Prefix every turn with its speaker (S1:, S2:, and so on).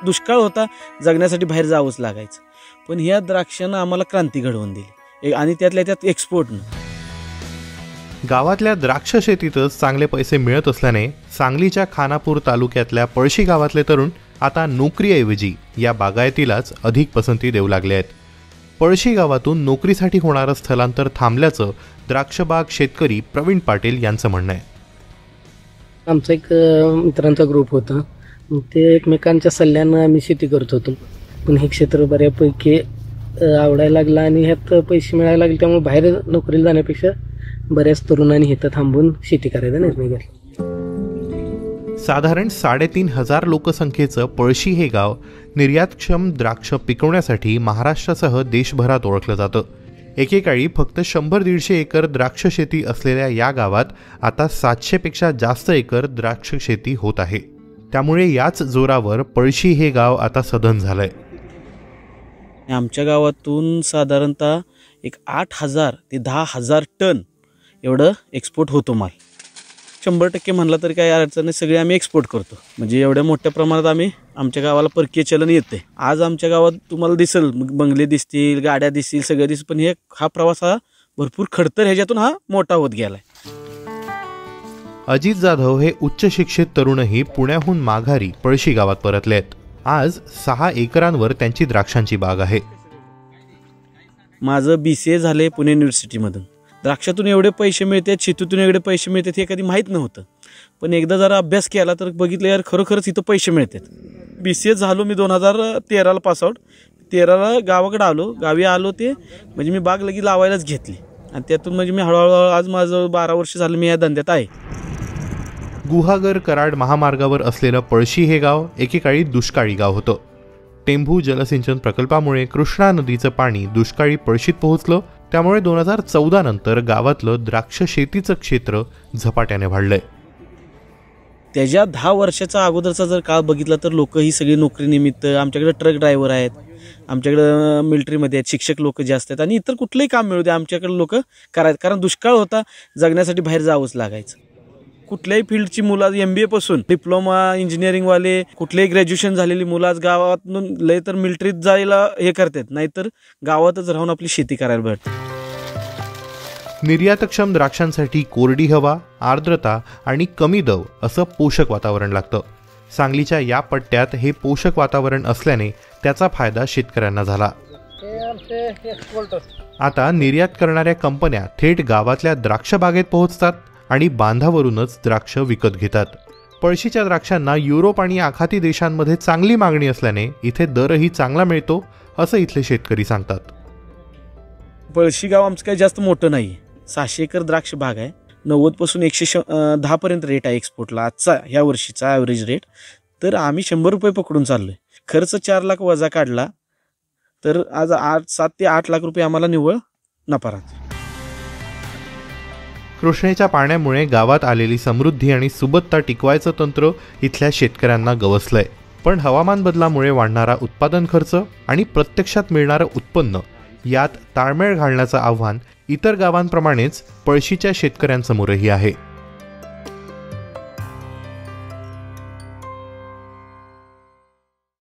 S1: दुष्काळ होता, जगण्यासाठी बाहेर जावंच लागायचं. पण ह्या द्राक्षानं आम्हाला क्रांती घडवून दिली आणि त्यातल्या त्यात एक्सपोर्टनं.
S2: गावातल्या द्राक्ष शेतीतच चांगले पैसे मिळत असल्याने सांगलीच्या खानापूर तालुक्यातल्या पळशी गावातले तरुण आता नोकरीऐवजी या बागायतीलाच अधिक पसंती देऊ लागले आहेत. पळशी गावातून नोकरीसाठी होणारं स्थलांतर थांबल्याचं द्राक्षबाग शेतकरी प्रवीण पाटील यांचं म्हणणं आहे.
S3: आमचा एक मित्रांचा ग्रुप होता, ते एकमेकांच्या सल्ल्यानं आम्ही शेती करत होतो. पण हे क्षेत्र बऱ्यापैकी आवडायला लागलं आणि ह्यात पैसे मिळायला लागले, त्यामुळे बाहेर नोकरीला जाण्यापेक्षा बऱ्याच तरुणांनी इथं थांबून शेती करायचा निर्णय घेतला.
S2: साधारण 3,500 लोकसंख्येचं पळशी हे गाव निर्यातक्षम द्राक्ष पिकवण्यासाठी महाराष्ट्रासह देशभरात ओळखलं जातं. एकेकाळी फक्त 100-150 एकर द्राक्ष शेती असलेल्या या गावात आता 700 पेक्षा जास्त एकर द्राक्ष शेती होत आहे. त्यामुळे याच जोरावर पळशी हे गाव आता सधन झालंय.
S1: आमच्या गावातून साधारणतः एक 8,000 ते 10,000 टन एवढं एक्सपोर्ट होतो माल. 100% म्हणलं तरी काही अडचण नाही, सगळे आम्ही एक्सपोर्ट करतो. म्हणजे एवढ्या मोठ्या प्रमाणात आमच्या गावाला परकीय चलन येते. आज आमच्या गावात तुम्हाला दिसेल बंगले दिसतील, गाड्या दिसतील, सगळं दिसतील, पण हा प्रवास भरपूर खडतर ह्याच्यातून मोठा होत गेलाय.
S2: अजित जाधव हे उच्च शिक्षित तरुणही पुण्याहून माघारी पळशी गावात परतले आहेत. आज 6 एकरांवर त्यांची द्राक्षांची बाग आहे.
S1: माझं BCA झाले पुणे युनिव्हर्सिटीमधून. द्राक्षातून एवढे पैसे मिळतात, शेतीतून एवढे पैसे मिळतात हे कधी माहीत नव्हतं. पण एकदा जरा अभ्यास केला तर बघितलं यार खरोखरच इथं पैसे मिळतात. BCA झालो मी 2013ला पासआउट. 13ला गावाकडे आलो. गावी आलो ते म्हणजे मी बाग लगेच लावायलाच घेतली आणि त्यातून म्हणजे मी हळूहळू आज माझं 12 वर्ष झालं मी या धंद्यात आहे.
S2: गुहागर कराड महामार्गावर असलेलं पळशी हे गाव एकेकाळी दुष्काळी गाव होतं. टेंभू जलसिंचन प्रकल्पामुळे कृष्णा नदीचं पाणी दुष्काळी पळशीत पोहोचलं. त्यामुळे 2014 नंतर गावातलं द्राक्ष शेतीचं क्षेत्र झपाट्याने वाढलंय.
S1: त्याच्या 10 वर्षाचा अगोदरचा जर काळ बघितला तर लोक ही सगळी नोकरीनिमित्त, आमच्याकडे ट्रक ड्रायव्हर आहेत, आमच्याकडे मिलिटरीमध्ये आहेत, शिक्षक लोक जास्त आहेत आणि इतर कुठलंही काम मिळू दे आमच्याकडे लोक करायचं. कारण दुष्काळ होता, जगण्यासाठी बाहेर जावंच लागायचं. कुठल्याही फील्डची मुलं MBA पासून डिप्लोमा इंजिनिअरिंगवाले, कुठलेही ग्रॅज्युएशन झालेली मुलं आज गावातून लय तर मिलिटरीत जायला हे करतात, नाहीतर गावातच राहून आपली शेती करायला भेटते.
S2: निर्यातक्षम द्राक्षांसाठी कोरडी हवा, आर्द्रता आणि कमी दव असं पोषक वातावरण लागतं. सांगलीच्या या पट्ट्यात हे पोषक वातावरण असल्याने त्याचा फायदा शेतकऱ्यांना झाला. आता निर्यात करणाऱ्या कंपन्या थेट गावातल्या द्राक्ष बागेत पोहोचतात आणि बांधावरूनच द्राक्ष विकत घेतात. पळशीच्या द्राक्षांना युरोप आणि आखाती देशांमध्ये चांगली मागणी असल्याने इथे दरही चांगला मिळतो असं इथले शेतकरी सांगतात.
S1: पळशी गाव आमचं काही जास्त मोठं नाही. 600 एकर द्राक्ष बाग आहे. 90 पासून 110 पर्यंत रेट आहे एक्सपोर्टला आजचा, ह्या वर्षीचा ॲव्हरेज रेट. तर आम्ही 100 रुपये पकडून चाललोय. खर्च 4 लाख वजा काढला तर आज 7 ते 8 लाख रुपये आम्हाला निव्वळ नफा राहतो.
S2: कृष्णेच्या पाण्यामुळे गावात आलेली समृद्धी आणि सुबत्ता टिकवायचं तंत्र इथल्या शेतकऱ्यांना गवसलंय. पण हवामान बदलामुळे वाढणारा उत्पादन खर्च आणि प्रत्यक्षात मिळणारं उत्पन्न यात ताळमेळ घालण्याचं आव्हान इतर गावांप्रमाणेच पळशीच्या शेतकऱ्यांसमोरही आहे.